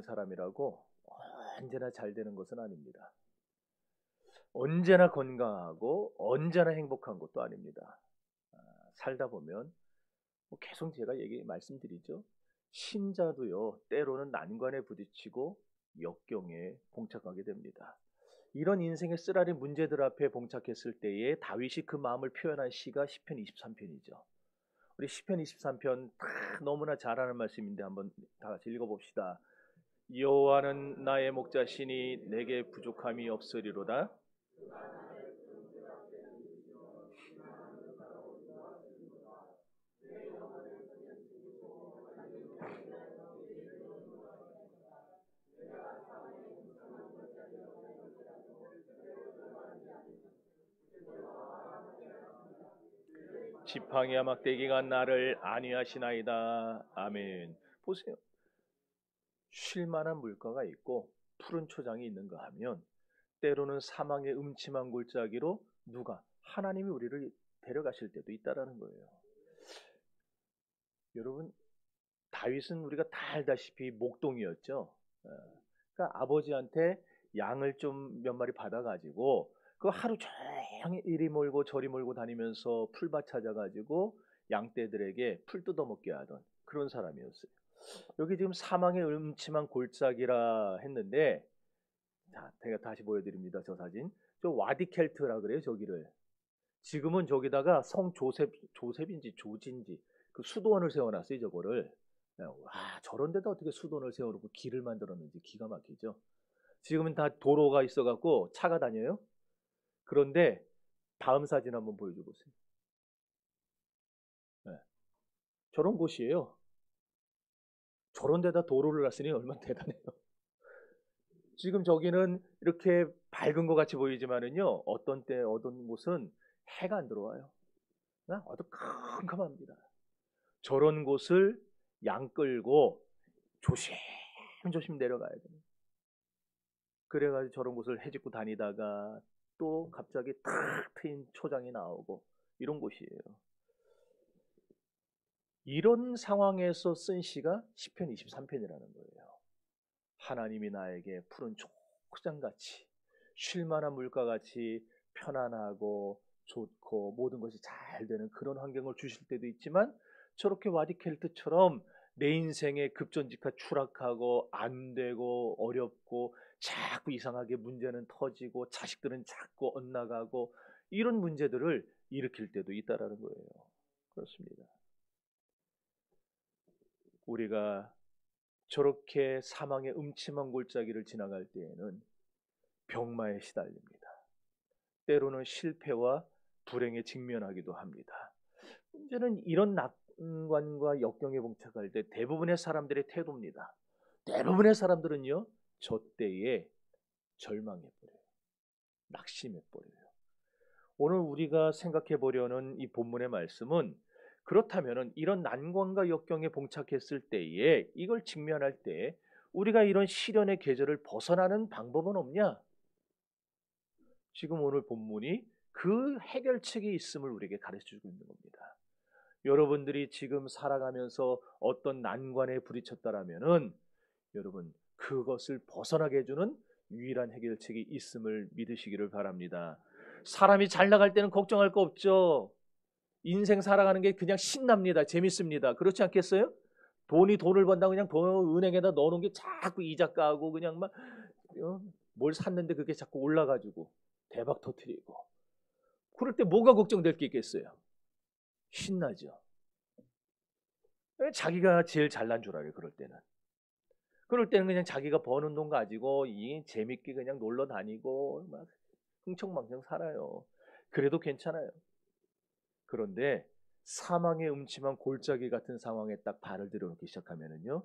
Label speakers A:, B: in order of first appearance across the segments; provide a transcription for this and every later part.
A: 사람이라고 언제나 잘 되는 것은 아닙니다. 언제나 건강하고 언제나 행복한 것도 아닙니다. 살다 보면 계속 제가 말씀드리죠. 신자도요, 때로는 난관에 부딪히고 역경에 봉착하게 됩니다. 이런 인생의 쓰라린 문제들 앞에 봉착했을 때에 다윗이 그 마음을 표현한 시가 시편 23편이죠. 우리 시편 23편 너무나 잘하는 말씀인데 한번 다 같이 읽어봅시다. 여호와는 나의 목자시니 내게 부족함이 없으리로다. 지팡이와 막대기가 나를 안위하시나이다. 아멘. 보세요. 쉴 만한 물가가 있고 푸른 초장이 있는가 하면 때로는 사망의 음침한 골짜기로 하나님이 우리를 데려가실 때도 있다라는 거예요. 여러분, 다윗은 우리가 다 알다시피 목동이었죠. 그러니까 아버지한테 양을 좀 몇 마리 받아가지고 그 하루 종일 이리 몰고 저리 몰고 다니면서 풀밭 찾아가지고 양떼들에게 풀 뜯어먹게 하던 그런 사람이었어요. 여기 지금 사망의 음침한 골짜기라 했는데, 자, 제가 다시 보여드립니다. 저 사진. 저 와디켈트라 그래요, 저기를. 지금은 저기다가 성 조셉인지 조진지 그 수도원을 세워놨어요, 저거를. 와, 저런 데다 어떻게 수도원을 세워놓고 길을 만들었는지 기가 막히죠. 지금은 다 도로가 있어갖고 차가 다녀요. 그런데 다음 사진 한번 보여줘 보세요. 네. 저런 곳이에요. 저런 데다 도로를 놨으니 얼마나 대단해요. 지금 저기는 이렇게 밝은 것 같이 보이지만은요, 어떤 곳은 해가 안 들어와요. 어두컴컴합니다. 저런 곳을 양 끌고 조심조심 내려가야 돼요. 그래가지고 저런 곳을 헤집고 다니다가 또 갑자기 탁 트인 초장이 나오고 이런 곳이에요. 이런 상황에서 쓴 시가 시편 23편이라는 거예요. 하나님이 나에게 푸른 초장같이 쉴만한 물가같이 편안하고 좋고 모든 것이 잘 되는 그런 환경을 주실 때도 있지만, 저렇게 와디켈트처럼 내 인생에 급전직하 추락하고 안 되고 어렵고 자꾸 이상하게 문제는 터지고 자식들은 자꾸 엇나가고 이런 문제들을 일으킬 때도 있다라는 거예요. 그렇습니다. 우리가 저렇게 사망의 음침한 골짜기를 지나갈 때에는 병마에 시달립니다. 때로는 실패와 불행에 직면하기도 합니다. 문제는 이런 난관과 역경에 봉착할 때 대부분의 사람들의 태도입니다. 대부분의 사람들은요, 저 때에 절망해버려요. 낙심해버려요. 오늘 우리가 생각해 보려는 이 본문의 말씀은, 그렇다면 이런 난관과 역경에 봉착했을 때에 이걸 직면할 때 우리가 이런 시련의 계절을 벗어나는 방법은 없냐? 지금 오늘 본문이 그 해결책이 있음을 우리에게 가르쳐주고 있는 겁니다. 여러분들이 지금 살아가면서 어떤 난관에 부딪혔다라면은 여러분 그것을 벗어나게 해주는 유일한 해결책이 있음을 믿으시기를 바랍니다. 사람이 잘 나갈 때는 걱정할 거 없죠. 인생 살아가는 게 그냥 신납니다. 재밌습니다. 그렇지 않겠어요? 돈을 번다고 그냥 돈 은행에다 넣어놓은 게 자꾸 이자 까고 그냥 막 뭘 샀는데 그게 자꾸 올라가지고 대박 터트리고, 그럴 때 뭐가 걱정될 게 있겠어요? 신나죠. 자기가 제일 잘난 줄 알아요. 그럴 때는 그냥 자기가 버는 돈 가지고 재밌게 그냥 놀러 다니고 막 흥청망청 살아요. 그래도 괜찮아요. 그런데 사망의 음침한 골짜기 같은 상황에 딱 발을 들여놓기 시작하면은요,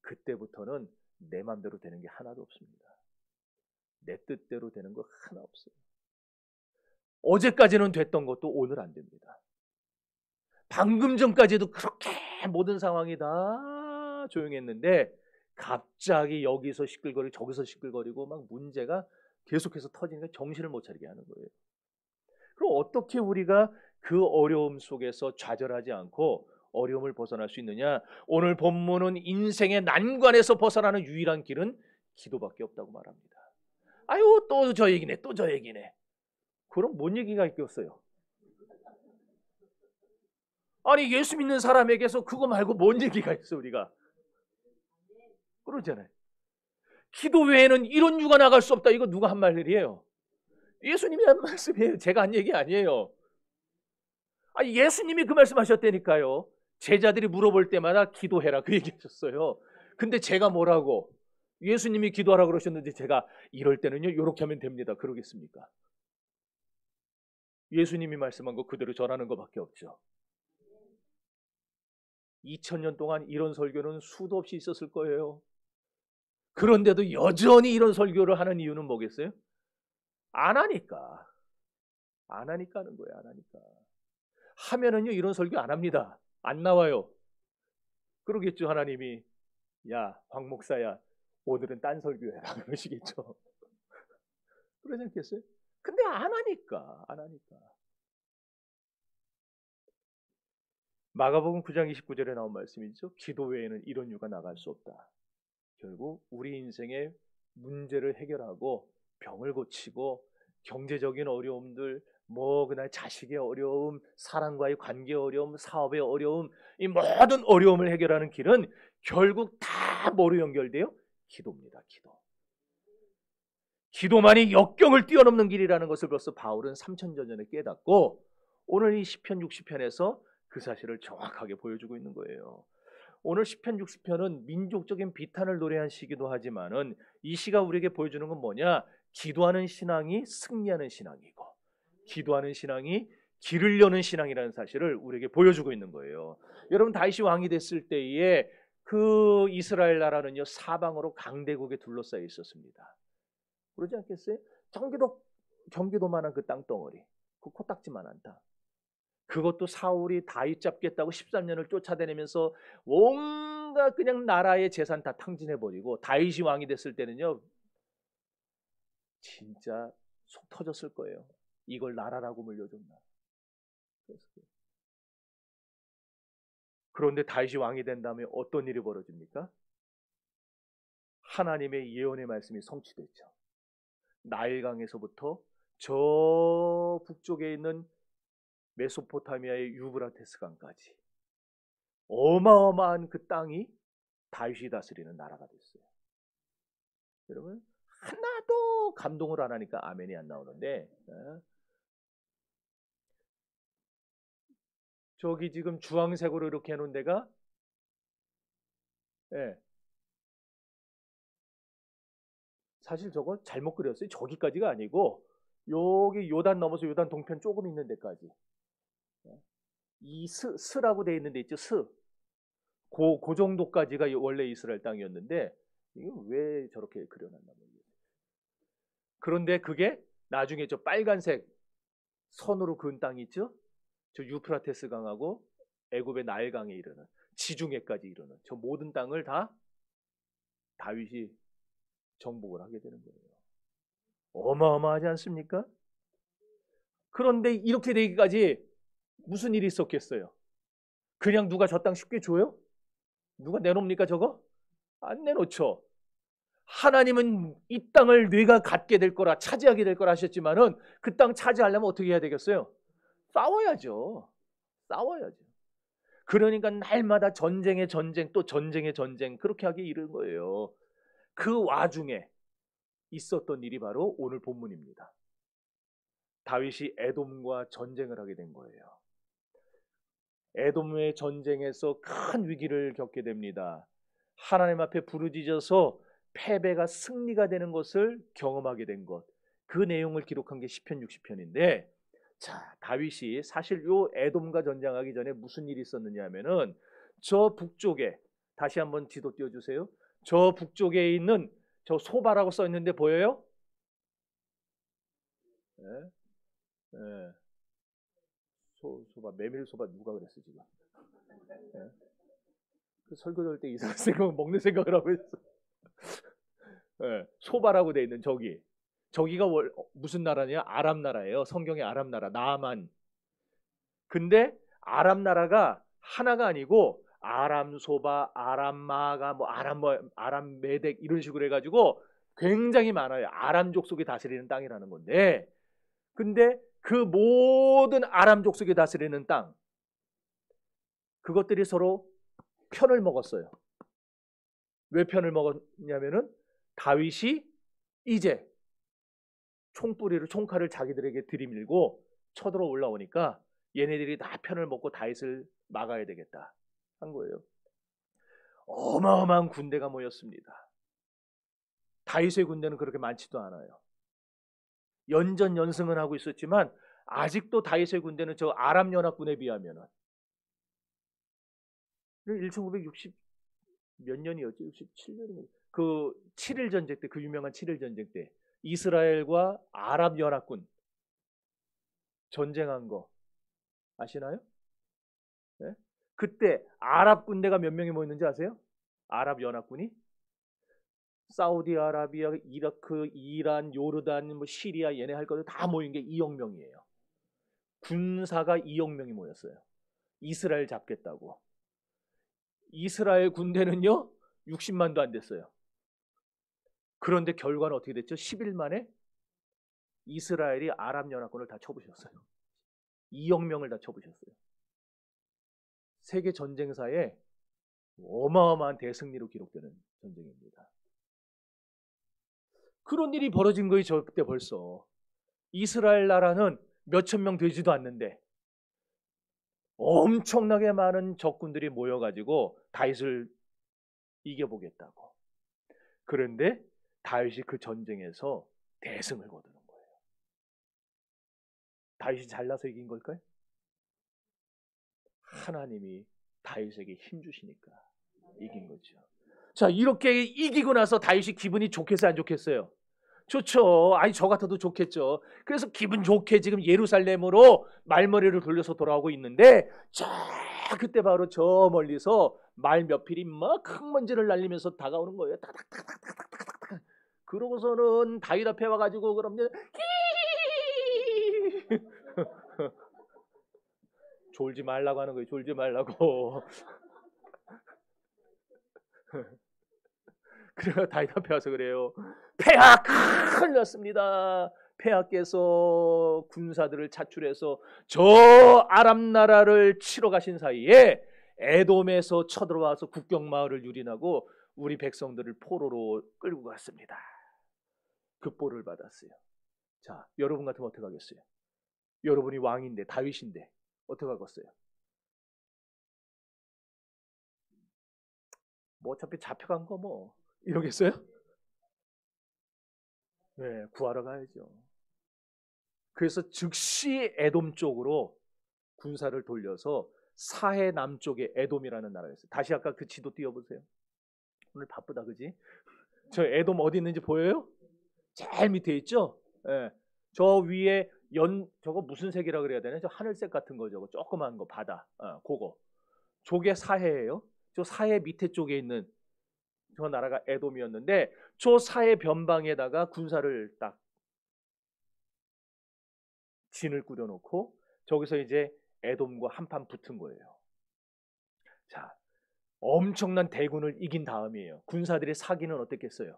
A: 그때부터는 내 맘대로 되는 게 하나도 없습니다. 내 뜻대로 되는 거 하나 없어요. 어제까지는 됐던 것도 오늘 안 됩니다. 방금 전까지도 그렇게 모든 상황이 다 조용했는데 갑자기 여기서 시끌거리고 저기서 시끌거리고 막 문제가 계속해서 터지니까 정신을 못 차리게 하는 거예요. 그럼 어떻게 우리가 그 어려움 속에서 좌절하지 않고 어려움을 벗어날 수 있느냐? 오늘 본문은 인생의 난관에서 벗어나는 유일한 길은 기도밖에 없다고 말합니다. 아유, 또 저 얘기네, 또 저 얘기네. 그럼 뭔 얘기가 있겠어요? 아니, 예수 믿는 사람에게서 그거 말고 뭔 얘기가 있어, 우리가? 그러잖아요. 기도 외에는 이런 유가 나갈 수 없다. 이거 누가 한 말이에요? 예수님이 한 말씀이에요. 제가 한 얘기 아니에요. 아니, 예수님이 그 말씀하셨다니까요. 제자들이 물어볼 때마다 기도해라 그 얘기하셨어요. 근데 제가 뭐라고? 예수님이 기도하라 그러셨는데 제가 이럴 때는요 이렇게 하면 됩니다 그러겠습니까? 예수님이 말씀한 거 그대로 전하는 것밖에 없죠. 2000년 동안 이런 설교는 수도 없이 있었을 거예요. 그런데도 여전히 이런 설교를 하는 이유는 뭐겠어요? 안 하니까. 안 하니까 하는 거예요. 안 하니까. 하면은요 이런 설교 안 합니다. 안 나와요. 그러겠죠. 하나님이 야 황 목사야 오늘은 딴 설교해라 그러시겠죠. 그러지 않겠어요? 근데 안 하니까. 안 하니까. 마가복음 9장 29절에 나온 말씀이죠. 기도 외에는 이런 유가 나갈 수 없다. 결국 우리 인생의 문제를 해결하고 병을 고치고 경제적인 어려움들 뭐 그날 자식의 어려움, 사람과의 관계의 어려움, 사업의 어려움, 이 모든 어려움을 해결하는 길은 결국 다 뭐로 연결돼요? 기도입니다. 기도. 기도만이 역경을 뛰어넘는 길이라는 것을 벌써 바울은 3000년 전에 깨닫고 오늘 이 시편 60편에서 그 사실을 정확하게 보여주고 있는 거예요. 오늘 시편 60편은 민족적인 비탄을 노래한 시기도 하지만은 이 시가 우리에게 보여주는 건 뭐냐? 기도하는 신앙이 승리하는 신앙이고 기도하는 신앙이 길을 여는 신앙이라는 사실을 우리에게 보여주고 있는 거예요. 여러분 다윗이 왕이 됐을 때에 그 이스라엘 나라는요 사방으로 강대국에 둘러싸여 있었습니다. 그러지 않겠어요? 경기도만한 그 땅덩어리, 그 코딱지만한 땅. 그것도 사울이 다윗 잡겠다고 13년을 쫓아다니면서 온갖 그냥 나라의 재산 다 탕진해버리고 다윗이 왕이 됐을 때는요 진짜 속 터졌을 거예요. 이걸 나라라고 물려줬나. 그런데 다윗이 왕이 된 다음에 어떤 일이 벌어집니까? 하나님의 예언의 말씀이 성취됐죠. 나일강에서부터 저 북쪽에 있는 메소포타미아의 유브라테스 강까지 어마어마한 그 땅이 다윗이 다스리는 나라가 됐어요. 여러분 하나도 감동을 안 하니까 아멘이 안 나오는데 저기 지금 주황색으로 이렇게 해놓은 데가 사실 저거 잘못 그렸어요. 저기까지가 아니고 여기 요단 넘어서 요단 동편 조금 있는 데까지 이 스라고 돼 있는 데 있죠. 그 정도까지가 원래 이스라엘 땅이었는데 이게 왜 저렇게 그려놨나 모르겠어요. 그런데 그게 나중에 저 빨간색 선으로 그은 땅이 있죠. 저 유프라테스 강하고 애굽의 나일강에 이르는 지중해까지 이르는 저 모든 땅을 다 다윗이 정복을 하게 되는 거예요. 어마어마하지 않습니까? 그런데 이렇게 되기까지 무슨 일이 있었겠어요? 그냥 누가 저 땅 쉽게 줘요? 누가 내놓습니까 저거? 안 내놓죠. 하나님은 이 땅을 네가 갖게 될 거라 차지하게 될 거라 하셨지만은 그 땅 차지하려면 어떻게 해야 되겠어요? 싸워야죠. 싸워야죠. 그러니까 날마다 전쟁의 전쟁 또 전쟁의 전쟁 그렇게 하기 이른 거예요. 그 와중에 있었던 일이 바로 오늘 본문입니다. 다윗이 에돔과 전쟁을 하게 된 거예요. 에돔의 전쟁에서 큰 위기를 겪게 됩니다. 하나님 앞에 부르짖어서 패배가 승리가 되는 것을 경험하게 된 것. 그 내용을 기록한 게 시편 60편인데 자, 다윗이 사실 요 에돔과 전쟁하기 전에 무슨 일이 있었느냐 하면은 저 북쪽에 다시 한번 지도 띄워주세요. 저 북쪽에 있는 저 소바라고 써 있는데 보여요? 네? 네. 소바 메밀소바 누가 그랬어 지금? 네? 그 설교할 때 이상한 생각 먹는 생각을 하고 있어. 네. 소바라고 돼 있는 저기가 무슨 나라냐? 아랍 나라예요. 성경의 아랍 나라 나아만. 근데 아랍 나라가 하나가 아니고 아람 소바, 아람 마가, 아람 메덱 이런 식으로 해가지고 굉장히 많아요. 아람 족속이 다스리는 땅이라는 건데, 근데 그 모든 아람 족속이 다스리는 땅, 그것들이 서로 편을 먹었어요. 왜 편을 먹었냐면은 다윗이 이제 총뿌리를 총칼을 자기들에게 들이밀고 쳐들어 올라오니까 얘네들이 다 편을 먹고 다윗을 막아야 되겠다 한 거예요. 어마어마한 군대가 모였습니다. 다윗의 군대는 그렇게 많지도 않아요. 연전연승은 하고 있었지만 아직도 다윗의 군대는 저 아람 연합군에 비하면은 1960 몇 년이었지? 67년인가? 그 7일 전쟁 때, 그 유명한 7일 전쟁 때 이스라엘과 아랍 연합군 전쟁한 거 아시나요? 네? 그때 아랍 군대가 몇 명이 모였는지 아세요? 아랍 연합군이 사우디아라비아, 이라크, 이란, 요르단, 뭐 시리아 얘네 할 것들 다 모인 게 2억 명이에요. 군사가 2억 명이 모였어요. 이스라엘 잡겠다고. 이스라엘 군대는요 60만도 안 됐어요. 그런데 결과는 어떻게 됐죠? 10일 만에 이스라엘이 아랍 연합군을 다 쳐부셨어요. 2억 명을 다 쳐부셨어요. 세계 전쟁사에 어마어마한 대승리로 기록되는 전쟁입니다. 그런 일이 벌어진 거예요. 저때 벌써. 이스라엘 나라는 몇천 명 되지도 않는데 엄청나게 많은 적군들이 모여가지고 다윗을 이겨보겠다고. 그런데 다윗이 그 전쟁에서 대승을 거두는 거예요. 다윗이 잘나서 이긴 걸까요? 하나님이 다윗에게 힘 주시니까 이긴 거죠. 자, 이렇게 이기고 나서 다윗이 기분이 좋겠어요, 안 좋겠어요? 좋죠. 아니, 저 같아도 좋겠죠. 그래서 기분 좋게 지금 예루살렘으로 말머리를 돌려서 돌아오고 있는데, 자, 그때 바로 저 멀리서 말 몇 필이 막 흙먼지를 날리면서 다가오는 거예요. 타닥타닥타닥타닥. 그러고서는 다윗 앞에 와가지고 그러면 졸지 말라고 하는 거예요. 졸지 말라고. 그래가 다윗 앞에 와서 그래요. 폐하 큰일 났습니다. 폐하께서 군사들을 차출해서 저 아람 나라를 치러 가신 사이에 에돔에서 쳐들어와서 국경마을을 유린하고 우리 백성들을 포로로 끌고 갔습니다. 급보를 받았어요. 자, 여러분 같으면 어떻게 하겠어요? 여러분이 왕인데, 다윗인데 어떻게 하겠어요? 뭐 어차피 잡혀간 거 뭐 이러겠어요? 네, 구하러 가야죠. 그래서 즉시 에돔 쪽으로 군사를 돌려서 사해 남쪽에 에돔이라는 나라가 있어요. 다시 아까 그 지도 띄워보세요. 오늘 바쁘다, 그지? 저 에돔 어디 있는지 보여요? 제일 밑에 있죠? 예. 저 위에 저거 무슨 색이라 그래야 되나? 저 하늘색 같은 거 저거 조그만 거 바다. 그거. 저게 사해예요. 저 사해 밑에 쪽에 있는 저 나라가 에돔이었는데 저 사해 변방에다가 군사를 딱 진을 꾸려놓고 저기서 이제 에돔과 한판 붙은 거예요. 자, 엄청난 대군을 이긴 다음이에요. 군사들의 사기는 어땠겠어요?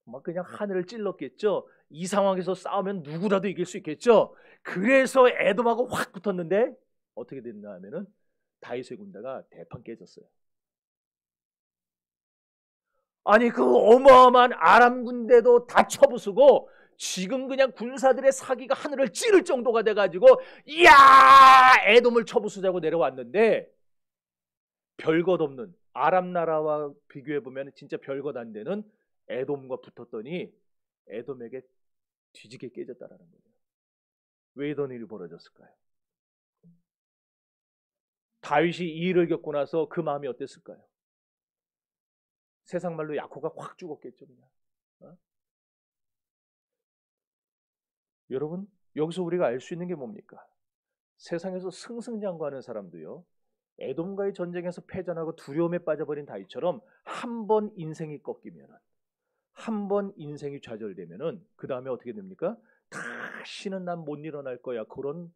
A: 막 그냥 하늘을 찔렀겠죠. 이 상황에서 싸우면 누구라도 이길 수 있겠죠. 그래서 에돔하고 확 붙었는데 어떻게 됐나 하면은 다윗의 군대가 대판 깨졌어요. 아니 그 어마어마한 아람 군대도 다 쳐부수고 지금 그냥 군사들의 사기가 하늘을 찌를 정도가 돼가지고 이야 에돔을 쳐부수자고 내려왔는데 별것 없는 아람 나라와 비교해 보면 진짜 별것 안 되는 에돔과 붙었더니 에돔에게 뒤지게 깨졌다라는 거예요. 왜 이런 일이 벌어졌을까요? 다윗이 이 일을 겪고 나서 그 마음이 어땠을까요? 세상 말로 야코가 확 죽었겠죠 그냥. 어? 여러분 여기서 우리가 알 수 있는 게 뭡니까? 세상에서 승승장구하는 사람도요. 에돔과의 전쟁에서 패전하고 두려움에 빠져버린 다윗처럼 한 번 인생이 꺾이면은 한 번 인생이 좌절되면은 그 다음에 어떻게 됩니까? 다시는 난 못 일어날 거야 그런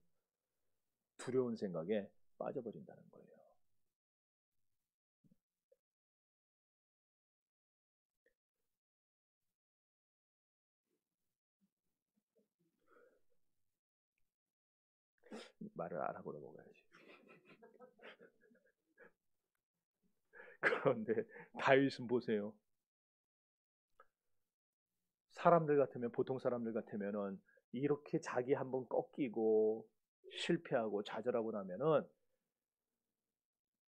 A: 두려운 생각에 빠져버린다는 거예요. 말을 안 하고 넘어가야지. 그런데 다윗은 보세요. 사람들 같으면, 보통 사람들 같으면은 이렇게 자기 한번 꺾이고 실패하고 좌절하고 나면은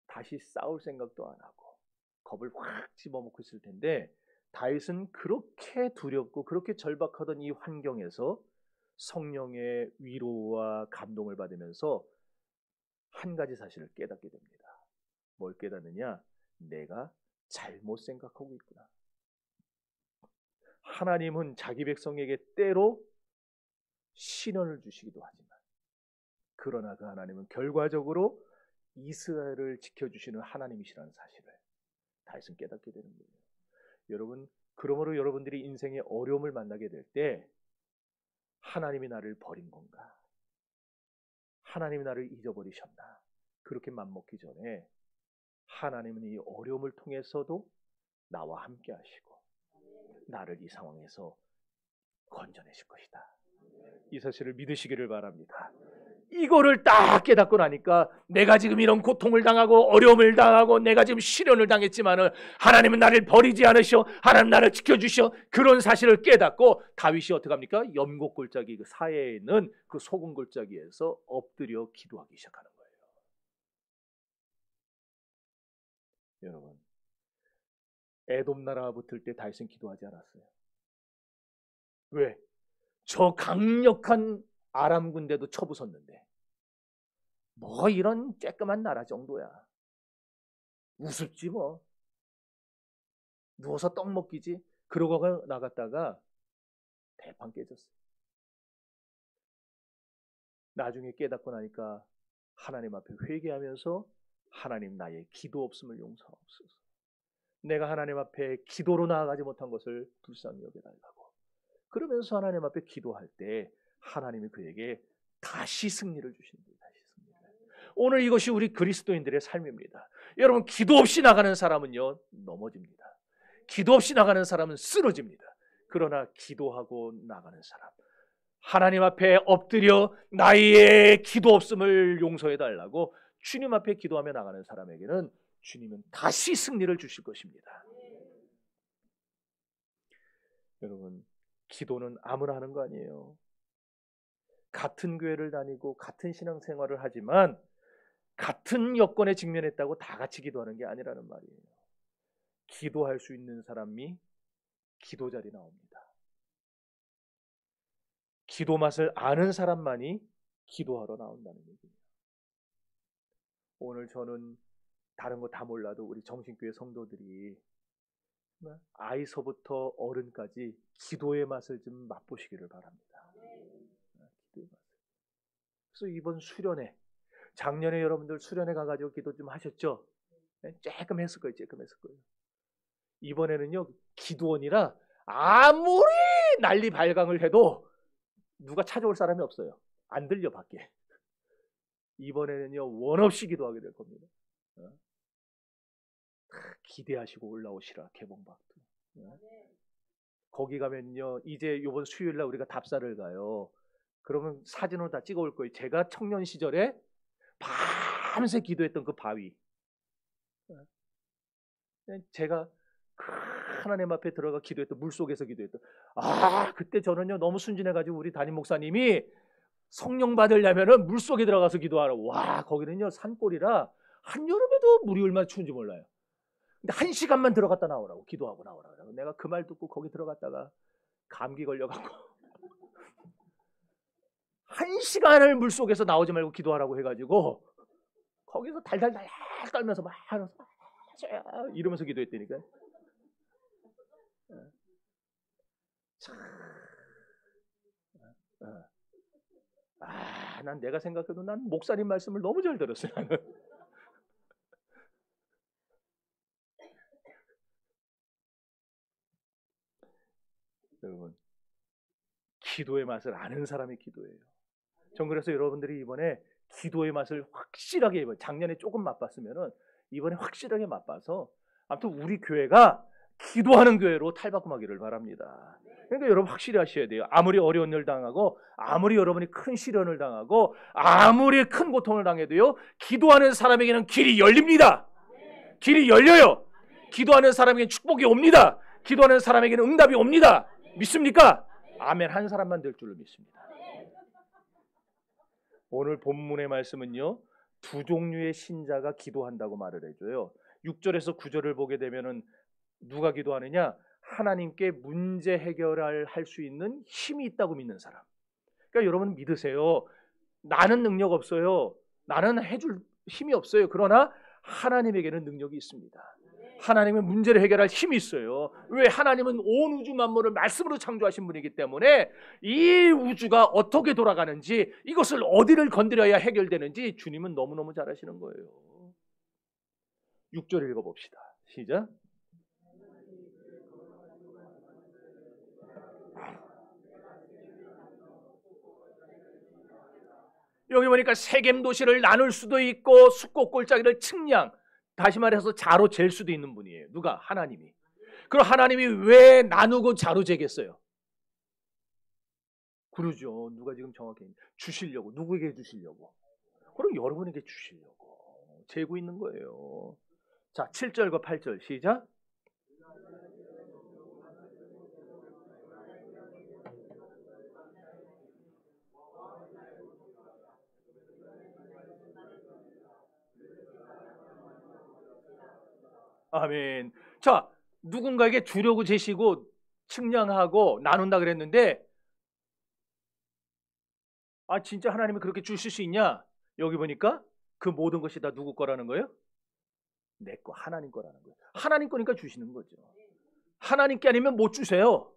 A: 다시 싸울 생각도 안 하고 겁을 확 집어먹고 있을 텐데, 다윗은 그렇게 두렵고 그렇게 절박하던 이 환경에서 성령의 위로와 감동을 받으면서 한 가지 사실을 깨닫게 됩니다. 뭘 깨닫느냐? 내가 잘못 생각하고 있구나. 하나님은 자기 백성에게 때로 시련을 주시기도 하지만, 그러나 그 하나님은 결과적으로 이스라엘을 지켜주시는 하나님이시라는 사실을 다윗은 깨닫게 되는 거예요. 여러분, 그러므로 여러분들이 인생의 어려움을 만나게 될 때 하나님이 나를 버린 건가? 하나님이 나를 잊어버리셨나? 그렇게 맘먹기 전에 하나님은 이 어려움을 통해서도 나와 함께 하시고 나를 이 상황에서 건져내실 것이다. 이 사실을 믿으시기를 바랍니다. 이거를 딱 깨닫고 나니까 내가 지금 이런 고통을 당하고 어려움을 당하고 내가 지금 시련을 당했지만은 하나님은 나를 버리지 않으셔, 하나님 나를 지켜주셔, 그런 사실을 깨닫고 다윗이 어떻게 합니까? 염곡골짜기 그 사이에 있는 그 소금 골짜기에서 엎드려 기도하기 시작하는 거예요. 여러분, 에돔 나라가 붙을 때 다윗은 기도하지 않았어요. 왜? 저 강력한 아람 군대도 쳐부쉈는데 뭐 이런 쬐끄만 나라 정도야, 우습지 뭐, 누워서 떡 먹기지. 그러고 나갔다가 대판 깨졌어요. 나중에 깨닫고 나니까 하나님 앞에 회개하면서 하나님, 나의 기도 없음을 용서하옵소서. 내가 하나님 앞에 기도로 나아가지 못한 것을 불쌍히 여겨달라고. 그러면서 하나님 앞에 기도할 때 하나님이 그에게 다시 승리를 주신다. 다시 승리를. 오늘 이것이 우리 그리스도인들의 삶입니다. 여러분, 기도 없이 나가는 사람은요 넘어집니다. 기도 없이 나가는 사람은 쓰러집니다. 그러나 기도하고 나가는 사람, 하나님 앞에 엎드려 나의 기도 없음을 용서해 달라고 주님 앞에 기도하며 나가는 사람에게는 주님은 다시 승리를 주실 것입니다. 여러분, 기도는 아무나 하는 거 아니에요. 같은 교회를 다니고 같은 신앙생활을 하지만 같은 여건에 직면했다고 다 같이 기도하는 게 아니라는 말이에요. 기도할 수 있는 사람이 기도 자리 나옵니다. 기도 맛을 아는 사람만이 기도하러 나온다는 얘기예요. 오늘 저는 다른 거 다 몰라도 우리 정신교회 성도들이 아이서부터 어른까지 기도의 맛을 좀 맛보시기를 바랍니다. 기도의 맛을. 그래서 이번 수련회, 작년에 여러분들 수련회 가가지고 기도 좀 하셨죠? 조금 했을 거예요. 이번에는요, 기도원이라 아무리 난리 발광을 해도 누가 찾아올 사람이 없어요. 안 들려 밖에. 이번에는요, 원 없이 기도하게 될 겁니다. 기대하시고 올라오시라, 개봉박도. 거기 가면요, 이제 이번 수요일날 우리가 답사를 가요. 그러면 사진으로 다 찍어올 거예요. 제가 청년 시절에 밤새 기도했던 그 바위. 제가 하나님 앞에 들어가 기도했던, 물속에서 기도했던, 그때 저는요 너무 순진해가지고 우리 담임 목사님이 성령 받으려면은 물속에 들어가서 기도하라고. 와, 거기는요 산골이라 한여름에도 물이 얼마나 추운지 몰라요. 근데 1시간만 들어갔다 나오라고, 기도하고 나오라고. 내가 그 말 듣고 거기 들어갔다가 감기 걸려갖고 1시간을 물속에서 나오지 말고 기도하라고 해가지고 거기서 달달달 떨면서 막 이러면서 기도했다니까. 난 내가 생각해도 난 목사님 말씀을 너무 잘 들었어요. 나는. 여러분, 기도의 맛을 아는 사람이 기도예요. 전 그래서 여러분들이 이번에 기도의 맛을 확실하게, 작년에 조금 맛봤으면은 이번에 확실하게 맛봐서, 아무튼 우리 교회가 기도하는 교회로 탈바꿈하기를 바랍니다. 그러니까 여러분 확실히 하셔야 돼요. 아무리 어려운 일 당하고, 아무리 여러분이 큰 시련을 당하고, 아무리 큰 고통을 당해도요, 기도하는 사람에게는 길이 열립니다. 길이 열려요. 기도하는 사람에게는 축복이 옵니다. 기도하는 사람에게는 응답이 옵니다. 믿습니까? 아멘. 한 사람만 될 줄로 믿습니다. 오늘 본문의 말씀은요, 두 종류의 신자가 기도한다고 말을 해줘요. 6절에서 9절을 보게 되면은 누가 기도하느냐? 하나님께 문제 해결할 수 있는 힘이 있다고 믿는 사람. 그러니까 여러분 믿으세요. 나는 능력 없어요. 나는 해줄 힘이 없어요. 그러나 하나님에게는 능력이 있습니다. 하나님은 문제를 해결할 힘이 있어요. 왜? 하나님은 온 우주 만물을 말씀으로 창조하신 분이기 때문에 이 우주가 어떻게 돌아가는지, 이것을 어디를 건드려야 해결되는지 주님은 너무너무 잘 아시는 거예요. 6절 읽어봅시다. 시작. 여기 보니까 세겜 도시를 나눌 수도 있고 숫꽃 골짜기를 측량, 다시 말해서 자로 잴 수도 있는 분이에요. 누가? 하나님이. 그럼 하나님이 왜 나누고 자로 재겠어요? 그러죠. 누가 지금 정확히 주시려고. 누구에게 주시려고? 그럼 여러분에게 주시려고 재고 있는 거예요. 자, 7절과 8절 시작. 아멘. 자, 누군가에게 주려고 재시고 측량하고 나눈다 그랬는데, 진짜 하나님이 그렇게 주실 수 있냐? 여기 보니까 그 모든 것이 다 누구 거라는 거예요? 내 거, 하나님 거라는 거예요. 하나님 거니까 주시는 거죠. 하나님께 아니면 못 주세요.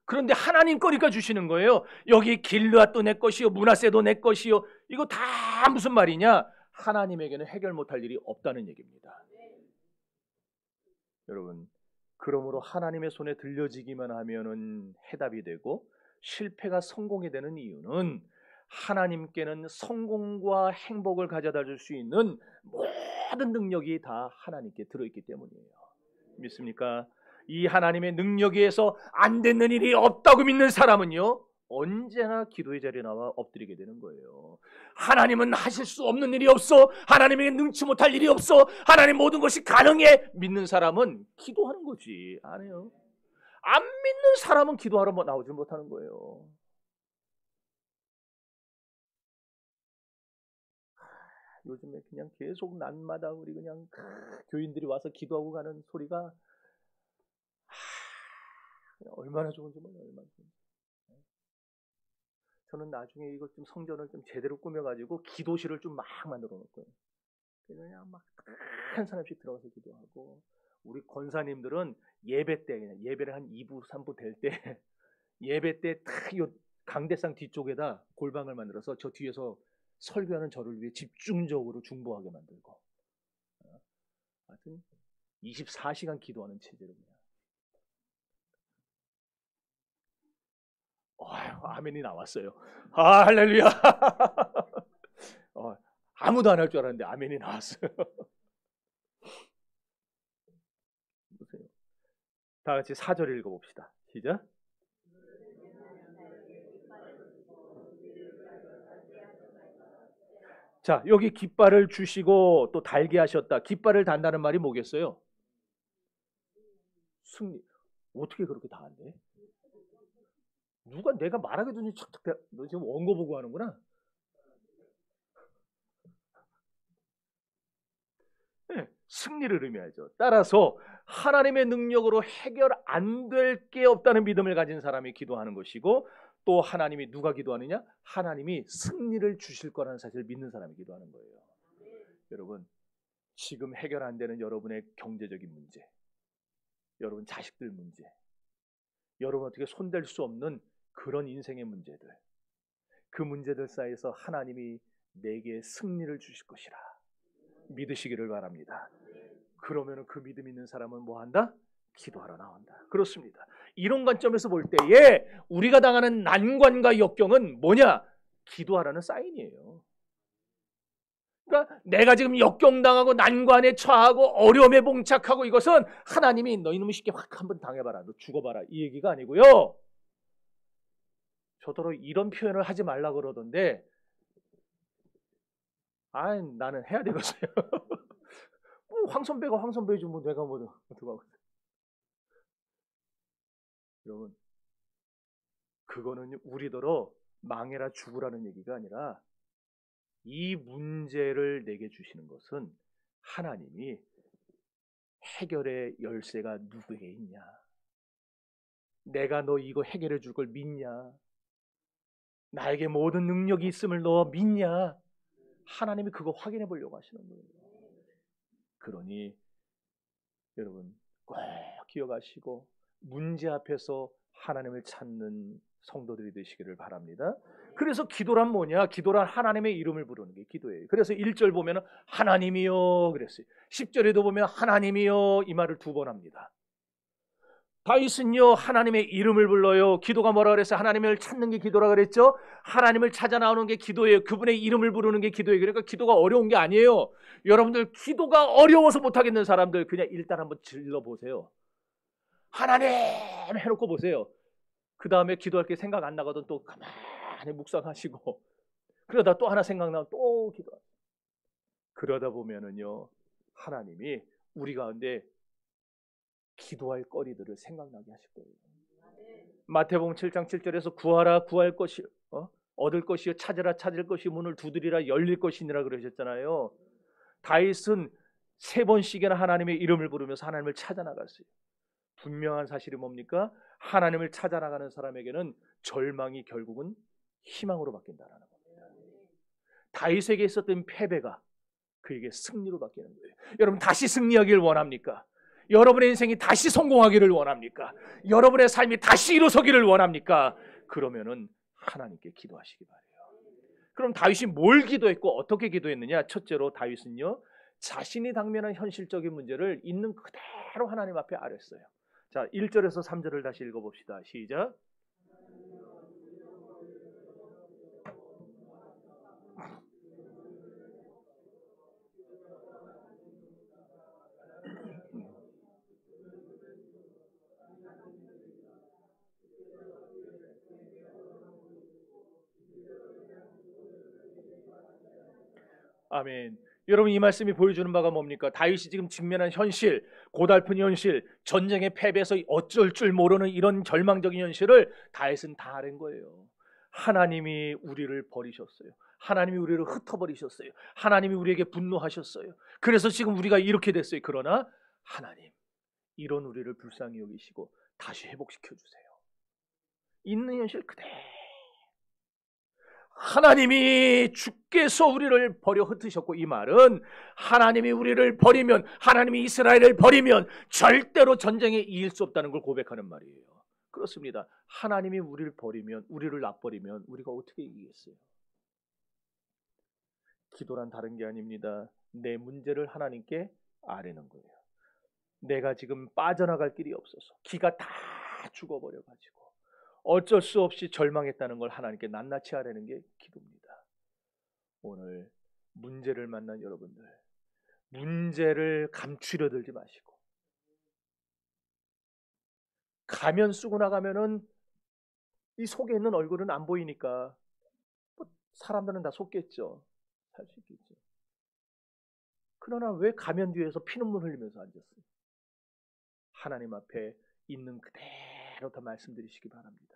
A: 그런데 하나님 거니까 주시는 거예요. 여기 길르앗도 내 것이요, 므낫세도 내 것이요. 이거 다 무슨 말이냐? 하나님에게는 해결 못할 일이 없다는 얘기입니다. 여러분, 그러므로 하나님의 손에 들려지기만 하면은 해답이 되고, 실패가 성공이 되는 이유는 하나님께는 성공과 행복을 가져다 줄 수 있는 모든 능력이 다 하나님께 들어있기 때문이에요. 믿습니까? 이 하나님의 능력에 의해서 안 되는 일이 없다고 믿는 사람은요, 언제나 기도의 자리에 나와 엎드리게 되는 거예요. 하나님은 하실 수 없는 일이 없어. 하나님에게 능치 못할 일이 없어. 하나님 모든 것이 가능해. 믿는 사람은 기도하는 거지. 안 해요. 안 믿는 사람은 기도하러 나오지 못하는 거예요. 요즘에 그냥 계속 날마다 우리 그냥 교인들이 와서 기도하고 가는 소리가 얼마나 좋은지 몰라요. 얼마나 좋은지. 저는 나중에 이거 좀 성전을 좀 제대로 꾸며가지고 기도실을 좀 막 만들어 놓을 거예요. 그냥 막 한 사람씩 들어가서 기도하고, 우리 권사님들은 예배 때 그냥 예배를 한 2부, 3부 될 때 예배 때 딱 요 강대상 뒤쪽에다 골방을 만들어서 저 뒤에서 설교하는 저를 위해 집중적으로 중보하게 만들고, 하여튼 24시간 기도하는 체제로 그냥. 아멘이 나왔어요. 할렐루야. 아무도 안 할 줄 알았는데 아멘이 나왔어요. 보세요. 다 같이 4절 읽어봅시다. 시작. 자, 여기 깃발을 주시고 또 달게 하셨다. 깃발을 단다는 말이 뭐겠어요? 승리. 어떻게 그렇게 다 한대? 누가 내가 말하게 되니 착착, 너 지금 원고 보고 하는구나. 네, 승리를 의미하죠. 따라서 하나님의 능력으로 해결 안 될 게 없다는 믿음을 가진 사람이 기도하는 것이고, 또 하나님이 누가 기도하느냐? 하나님이 승리를 주실 거라는 사실을 믿는 사람이 기도하는 거예요. 여러분, 지금 해결 안 되는 여러분의 경제적인 문제, 여러분 자식들 문제, 여러분 어떻게 손댈 수 없는 그런 인생의 문제들, 그 문제들 사이에서 하나님이 내게 승리를 주실 것이라 믿으시기를 바랍니다. 그러면 그 믿음 있는 사람은 뭐 한다? 기도하러 나온다. 그렇습니다. 이런 관점에서 볼 때에 우리가 당하는 난관과 역경은 뭐냐? 기도하라는 사인이에요. 그러니까 내가 지금 역경당하고 난관에 처하고 어려움에 봉착하고 이것은 하나님이 너 이놈의 쉽게 확 한번 당해봐라, 너 죽어봐라, 이 얘기가 아니고요. 저더러 이런 표현을 하지 말라 그러던데 나는 해야 되겠어요. 황 선배가 황 선배지 뭐 내가 뭐 어떡하고. 여러분, 그거는 우리더러 망해라 죽으라는 얘기가 아니라 이 문제를 내게 주시는 것은 하나님이 해결의 열쇠가 누구에게 있냐? 내가 너 이거 해결해 줄 걸 믿냐? 나에게 모든 능력이 있음을 너 믿냐? 하나님이 그거 확인해 보려고 하시는 거예요. 그러니 여러분 꼭 기억하시고 문제 앞에서 하나님을 찾는 성도들이 되시기를 바랍니다. 그래서 기도란 뭐냐? 기도란 하나님의 이름을 부르는 게 기도예요. 그래서 1절 보면 하나님이여 그랬어요. 10절에도 보면 하나님이여 이 말을 2번 합니다. 다윗은요 하나님의 이름을 불러요. 기도가 뭐라 그랬어요? 하나님을 찾는 게 기도라 그랬죠. 하나님을 찾아 나오는 게 기도예요. 그분의 이름을 부르는 게 기도예요. 그러니까 기도가 어려운 게 아니에요. 여러분들 기도가 어려워서 못하겠는 사람들 그냥 일단 한번 질러보세요. 하나님 해놓고 보세요. 그 다음에 기도할 게 생각 안 나거든 또 가만히 묵상하시고 그러다 또 하나 생각나면 또 기도하시고 그러다 보면은요 하나님이 우리 가운데 기도할 거리들을 생각나게 하실 거예요. 마태복음 7장 7절에서 구하라 구할 것이 얻을 것이요 찾으라 찾을 것이 문을 두드리라 열릴 것이니라 그러셨잖아요. 다윗은 3번씩이나 하나님의 이름을 부르면서 하나님을 찾아 나갔어요. 분명한 사실이 뭡니까? 하나님을 찾아 나가는 사람에게는 절망이 결국은 희망으로 바뀐다라는 겁니다. 다윗에게 있었던 패배가 그에게 승리로 바뀌는 거예요. 여러분 다시 승리하기를 원합니까? 여러분의 인생이 다시 성공하기를 원합니까? 여러분의 삶이 다시 일어서기를 원합니까? 그러면은 하나님께 기도하시기 바래요. 그럼 다윗이 뭘 기도했고 어떻게 기도했느냐? 첫째로 다윗은요 자신이 당면한 현실적인 문제를 있는 그대로 하나님 앞에 아뢰었어요. 자, 1절에서 3절을 다시 읽어봅시다. 시작. 아멘. 여러분 이 말씀이 보여주는 바가 뭡니까? 다윗이 지금 직면한 현실, 고달픈 현실, 전쟁의 패배에서 어쩔 줄 모르는 이런 절망적인 현실을 다윗은 다 아는 거예요. 하나님이 우리를 버리셨어요. 하나님이 우리를 흩어버리셨어요. 하나님이 우리에게 분노하셨어요. 그래서 지금 우리가 이렇게 됐어요. 그러나 하나님 이런 우리를 불쌍히 여기시고 다시 회복시켜 주세요. 있는 현실 그대로 하나님이 주께서 우리를 버려 흩으셨고 이 말은 하나님이 우리를 버리면 하나님이 이스라엘을 버리면 절대로 전쟁에 이길 수 없다는 걸 고백하는 말이에요. 그렇습니다. 하나님이 우리를 버리면 우리를 놔버리면 우리가 어떻게 이기겠어요? 기도란 다른 게 아닙니다. 내 문제를 하나님께 아뢰는 거예요. 내가 지금 빠져나갈 길이 없어서 기가 다 죽어버려가지고 어쩔 수 없이 절망했다는 걸 하나님께 낱낱이 아뢰는 게 기도입니다. 오늘 문제를 만난 여러분들 문제를 감추려 들지 마시고 가면 쓰고 나가면은 이 속에 있는 얼굴은 안 보이니까 사람들은 다 속겠죠. 살 수 있겠죠. 그러나 왜 가면 뒤에서 피눈물 흘리면서 앉았어요? 하나님 앞에 있는 그대로 다 말씀드리시기 바랍니다.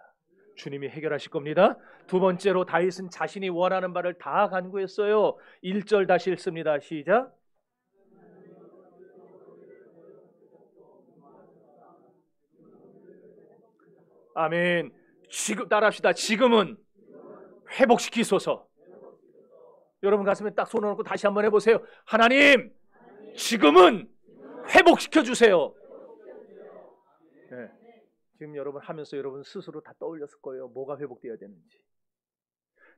A: 주님이 해결하실 겁니다. 두 번째로 다윗은 자신이 원하는 바를 다 간구했어요. 1절 다시 읽습니다. 시작. 아멘. 지금 따라합시다. 지금은 회복시키소서. 여러분 가슴에 딱 손을 얹고 다시 한번 해보세요. 하나님, 지금은 회복시켜 주세요. 네. 지금 여러분 하면서 여러분 스스로 다 떠올렸을 거예요. 뭐가 회복되어야 되는지.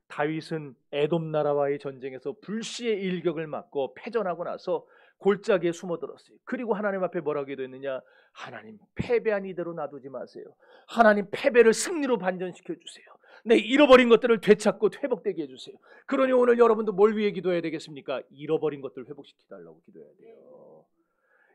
A: 다윗은 에돔 나라와의 전쟁에서 불시의 일격을 맞고 패전하고 나서 골짜기에 숨어들었어요. 그리고 하나님 앞에 뭐라고 기도했느냐? 하나님 패배한 이대로 놔두지 마세요. 하나님 패배를 승리로 반전시켜 주세요. 내 잃어버린 것들을 되찾고 회복되게 해주세요. 그러니 오늘 여러분도 뭘 위해 기도해야 되겠습니까? 잃어버린 것들을 회복시켜달라고 기도해야 돼요.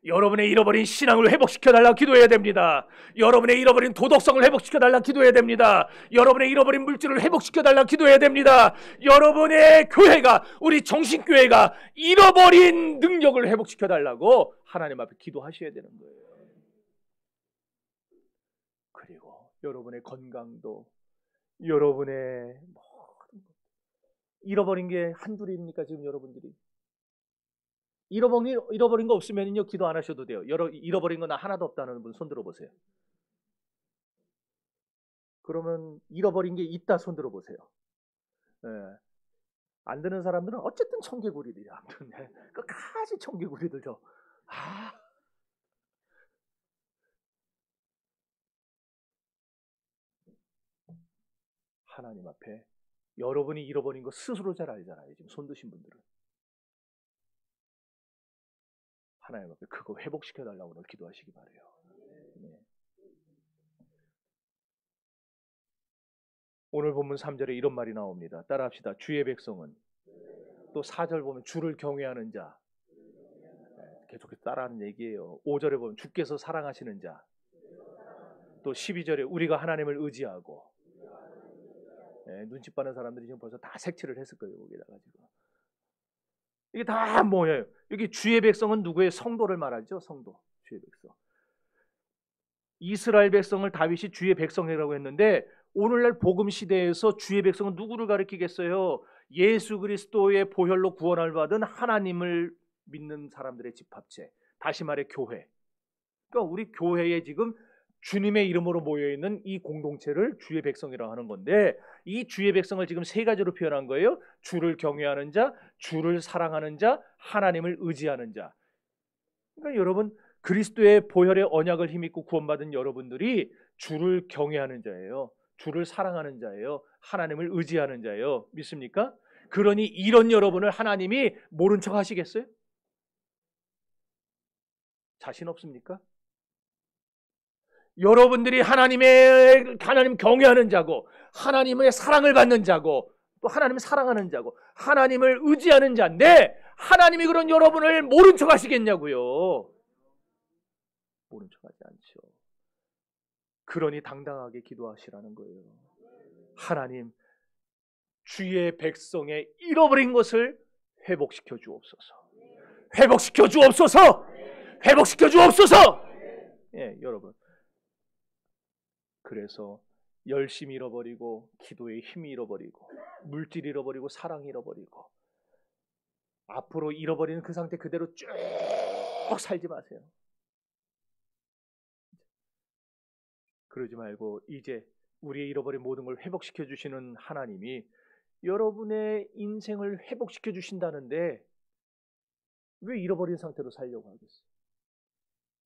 A: 여러분의 잃어버린 신앙을 회복시켜달라고 기도해야 됩니다. 여러분의 잃어버린 도덕성을 회복시켜달라고 기도해야 됩니다. 여러분의 잃어버린 물질을 회복시켜달라고 기도해야 됩니다. 여러분의 교회가, 우리 정신교회가 잃어버린 능력을 회복시켜달라고 하나님 앞에 기도하셔야 되는 거예요. 그리고 여러분의 건강도, 여러분의 잃어버린 게 한둘입니까? 지금 여러분들이 잃어버린 거 없으면요 기도 안 하셔도 돼요. 잃어버린 거 나 하나도 없다는 분 손 들어보세요. 그러면 잃어버린 게 있다 손 들어보세요. 예. 안 드는 사람들은 어쨌든 청개구리들이야. 아무튼 끝까지 청개구리들죠. 하나님 앞에 여러분이 잃어버린 거 스스로 잘 알잖아요. 지금 손 드신 분들은. 하나님 앞에 그거 회복시켜달라고 오늘 기도하시기 바라요. 네. 오늘 본문 3절에 이런 말이 나옵니다. 따라합시다. 주의 백성은. 또 4절 보면 주를 경외하는 자. 계속해서 따라하는 얘기예요. 5절에 보면 주께서 사랑하시는 자. 또 12절에 우리가 하나님을 의지하고. 눈치 빠는 사람들이 지금 벌써 다 색칠을 했을 거예요. 여기다가 지금. 이게 다 뭐예요? 여기 주의 백성은 누구의? 성도를 말하죠. 성도. 주의 백성. 이스라엘 백성을 다윗이 주의 백성이라고 했는데 오늘날 복음 시대에서 주의 백성은 누구를 가리키겠어요? 예수 그리스도의 보혈로 구원을 받은 하나님을 믿는 사람들의 집합체. 다시 말해 교회. 그러니까 우리 교회에 지금 주님의 이름으로 모여있는 이 공동체를 주의 백성이라고 하는 건데 이 주의 백성을 지금 세 가지로 표현한 거예요. 주를 경외하는 자, 주를 사랑하는 자, 하나님을 의지하는 자. 그러니까 여러분 그리스도의 보혈의 언약을 힘입고 구원받은 여러분들이 주를 경외하는 자예요. 주를 사랑하는 자예요. 하나님을 의지하는 자예요. 믿습니까? 그러니 이런 여러분을 하나님이 모른 척 하시겠어요? 자신 없습니까? 여러분들이 하나님 경외하는 자고 하나님의 사랑을 받는 자고 또 하나님을 사랑하는 자고 하나님을 의지하는 자인데 하나님이 그런 여러분을 모른 척 하시겠냐고요. 모른 척 하지 않죠. 그러니 당당하게 기도하시라는 거예요. 하나님, 주의 백성의 잃어버린 것을 회복시켜 주옵소서. 회복시켜 주옵소서. 회복시켜 주옵소서. 예, 여러분. 그래서 열심히 잃어버리고 기도의 힘이 잃어버리고 물질 잃어버리고 사랑 잃어버리고 앞으로 잃어버리는 그 상태 그대로 쭉 살지 마세요. 그러지 말고 이제 우리의 잃어버린 모든 걸 회복시켜 주시는 하나님이 여러분의 인생을 회복시켜 주신다는데 왜 잃어버린 상태로 살려고 하겠어요?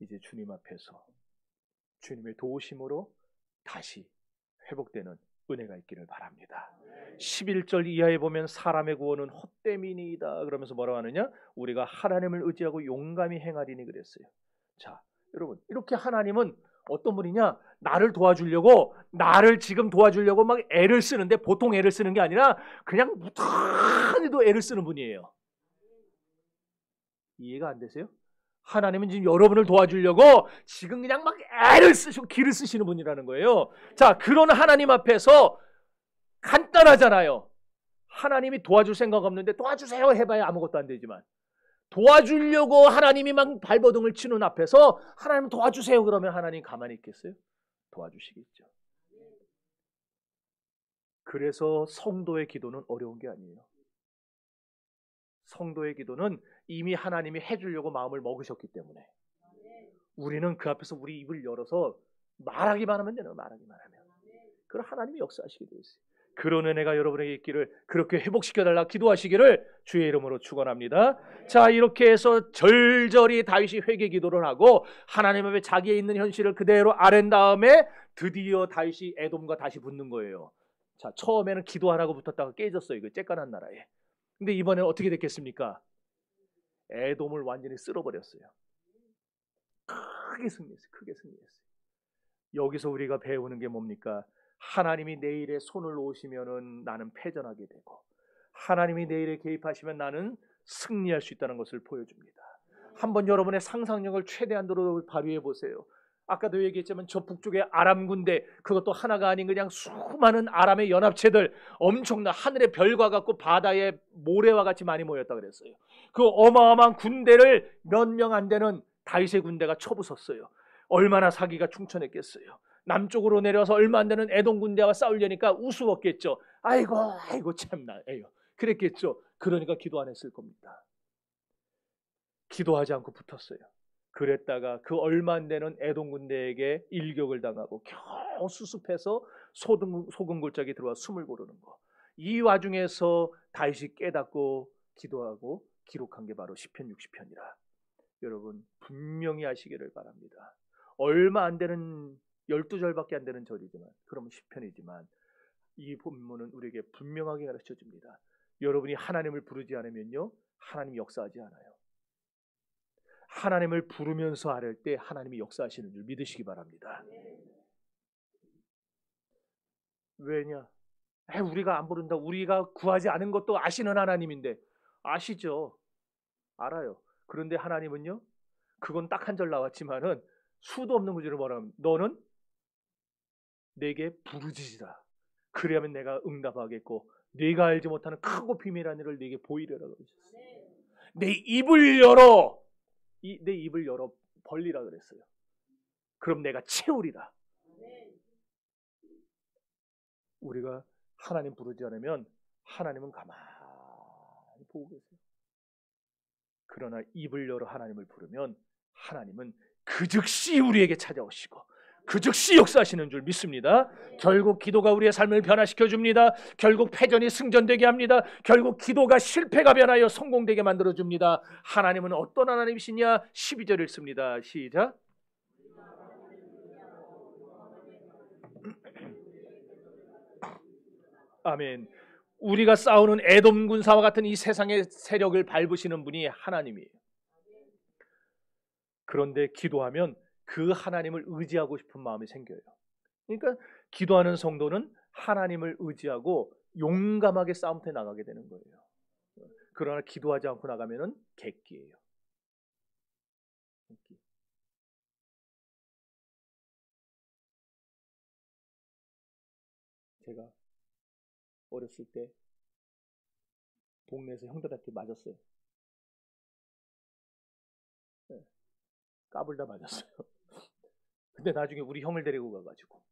A: 이제 주님 앞에서 주님의 도우심으로 다시 회복되는 은혜가 있기를 바랍니다. 11절 이하에 보면 사람의 구원은 헛됨이니이다 그러면서 뭐라고 하느냐? 우리가 하나님을 의지하고 용감히 행하리니 그랬어요. 자, 여러분 이렇게 하나님은 어떤 분이냐? 나를 도와주려고 나를 지금 도와주려고 막 애를 쓰는데 보통 애를 쓰는 게 아니라 그냥 무탄히도 애를 쓰는 분이에요. 이해가 안 되세요? 하나님은 지금 여러분을 도와주려고 지금 그냥 막 애를 쓰시고 기를 쓰시는 분이라는 거예요. 자, 그런 하나님 앞에서 간단하잖아요. 하나님이 도와줄 생각 없는데 도와주세요 해봐야 아무것도 안 되지만 도와주려고 하나님이 막 발버둥을 치는 앞에서 하나님 도와주세요 그러면 하나님 가만히 있겠어요? 도와주시겠죠. 그래서 성도의 기도는 어려운 게 아니에요. 성도의 기도는 이미 하나님이 해주려고 마음을 먹으셨기 때문에 우리는 그 앞에서 우리 입을 열어서 말하기만 하면 되는 거예요. 말하기만 하면. 그럼 하나님이 역사하시게 되어 있어요. 그런 은혜가 여러분에게 있기를 그렇게 회복시켜달라 기도하시기를 주의 이름으로 축원합니다. 자, 이렇게 해서 절절히 다윗이 회개 기도를 하고 하나님 앞에 자기의 있는 현실을 그대로 아랜 다음에 드디어 다윗이 에돔과 다시 붙는 거예요. 자, 처음에는 기도 안 하고 붙었다가 깨졌어요. 이거 쬐깐한 나라에. 근데 이번에는 어떻게 됐겠습니까? 에돔을 완전히 쓸어버렸어요. 크게 승리했어요. 크게 승리했어요. 여기서 우리가 배우는 게 뭡니까? 하나님이 내 일에 손을 놓으시면은 나는 패전하게 되고, 하나님이 내 일에 개입하시면 나는 승리할 수 있다는 것을 보여줍니다. 한번 여러분의 상상력을 최대한으로 발휘해 보세요. 아까도 얘기했지만 저 북쪽의 아람 군대, 그것도 하나가 아닌 그냥 수많은 아람의 연합체들, 엄청난 하늘의 별과 같고 바다의 모래와 같이 많이 모였다 그랬어요. 그 어마어마한 군대를 몇 명 안 되는 다윗의 군대가 쳐부쉈어요. 얼마나 사기가 충천했겠어요. 남쪽으로 내려서 얼마 안 되는 에돔 군대와 싸우려니까 우스웠겠죠. 아이고 참나 에요. 그랬겠죠. 그러니까 기도 안 했을 겁니다. 기도하지 않고 붙었어요. 그랬다가 그 얼마 안 되는 에돔 군대에게 일격을 당하고 겨우 수습해서 소금 골짜기 들어와 숨을 고르는 거. 이 와중에서 다윗이 깨닫고 기도하고 기록한 게 바로 시편 60편이라. 여러분 분명히 아시기를 바랍니다. 얼마 안 되는 12절밖에 안 되는 절이지만, 그러면 시편이지만 이 본문은 우리에게 분명하게 가르쳐 줍니다. 여러분이 하나님을 부르지 않으면요, 하나님이 역사하지 않아요. 하나님을 부르면서 아뢰 때 하나님이 역사하시는 줄 믿으시기 바랍니다. 왜냐? 우리가 안 부른다. 우리가 구하지 않은 것도 아시는 하나님인데. 아시죠? 알아요. 그런데 하나님은요, 그건 딱 한 절 나왔지만은 수도 없는 구절을 뭐라면, 너는 내게 부르짖으라. 그래야면 내가 응답하겠고 네가 알지 못하는 크고 비밀한 일을 네게 보이리라 그러셨어요. 내 입을 열어, 내 입을 열어 벌리라 그랬어요. 그럼 내가 채우리라. 우리가 하나님 부르지 않으면 하나님은 가만히 보고 계세요. 그러나 입을 열어 하나님을 부르면 하나님은 그 즉시 우리에게 찾아오시고 그 즉시 역사하시는 줄 믿습니다. 결국 기도가 우리의 삶을 변화시켜 줍니다. 결국 패전이 승전되게 합니다. 결국 기도가 실패가 변하여 성공되게 만들어 줍니다. 하나님은 어떤 하나님이시냐? 12절 읽습니다. 시작. 아멘. 우리가 싸우는 에돔 군사와 같은 이 세상의 세력을 밟으시는 분이 하나님이에요. 그런데 기도하면 그 하나님을 의지하고 싶은 마음이 생겨요. 그러니까 기도하는 성도는 하나님을 의지하고 용감하게 싸움터에 나가게 되는 거예요. 그러나 기도하지 않고 나가면은 객기예요. 객기. 제가 어렸을 때 동네에서 형들한테 맞았어요. 네. 까불다 맞았어요. 근데 나중에 우리 형을 데리고 가가지고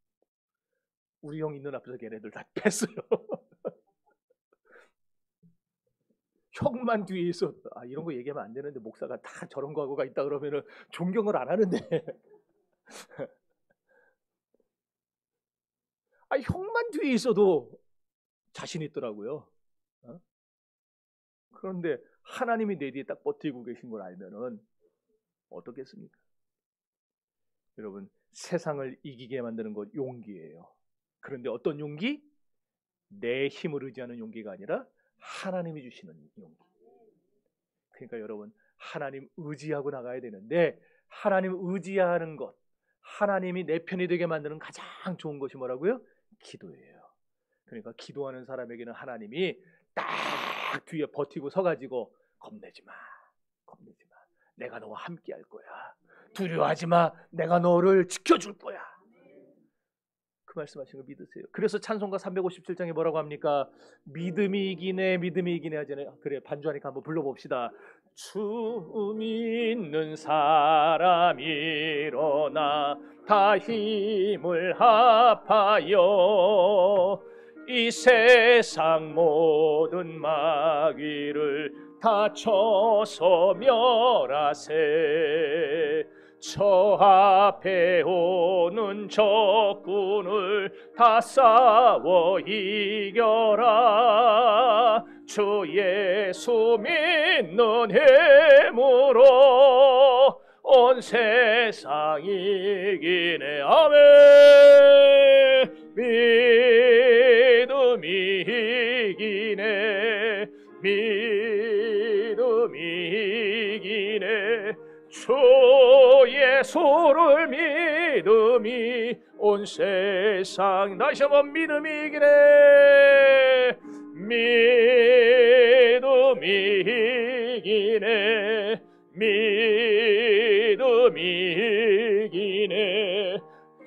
A: 우리 형 있는 앞에서 걔네들 다 뺐어요. 형만 뒤에 있어. 이런 거 얘기하면 안 되는데 목사가 다 저런 거 하고 가 있다 그러면은 존경을 안 하는데. 형만 뒤에 있어도 자신 있더라고요. 그런데 하나님이 내 뒤에 딱 버티고 계신 걸 알면은 어떻겠습니까? 여러분, 세상을 이기게 만드는 것 용기예요. 그런데 어떤 용기? 내 힘을 의지하는 용기가 아니라 하나님이 주시는 용기. 그러니까 여러분, 하나님 의지하고 나가야 되는데, 하나님 의지하는 것, 하나님이 내 편이 되게 만드는 가장 좋은 것이 뭐라고요? 기도예요. 그러니까 기도하는 사람에게는 하나님이 딱 뒤에 버티고 서가지고 겁내지 마. 내가 너와 함께 할 거야. 두려워하지 마. 내가 너를 지켜줄 거야. 그 말씀하신 거 믿으세요. 그래서 찬송가 357장에 뭐라고 합니까? 믿음이 이기네 하잖아요. 그래, 반주하니까 한번 불러봅시다. 주 믿는 사람 일어나 다 힘을 합하여 이 세상 모든 마귀를 다 쳐서 멸하세. 저 앞에 오는 적군을 다 싸워 이겨라. 주 예수 믿는 힘으로 온 세상 이기네. 아멘. 믿음이 이기네. 믿음이 이기네. 주 예수를 믿음이 온 세상. 다시 한번 믿음이 이기네. 믿음이 이기네. 믿음이 이기네.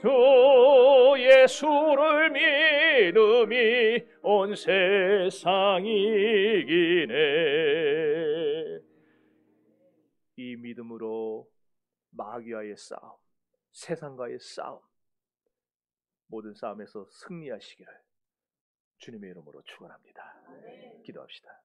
A: 주 예수를 믿음이 온 세상이 이기네. 이 믿음으로 마귀와의 싸움, 세상과의 싸움, 모든 싸움에서 승리하시기를 주님의 이름으로 축원합니다. 기도합시다.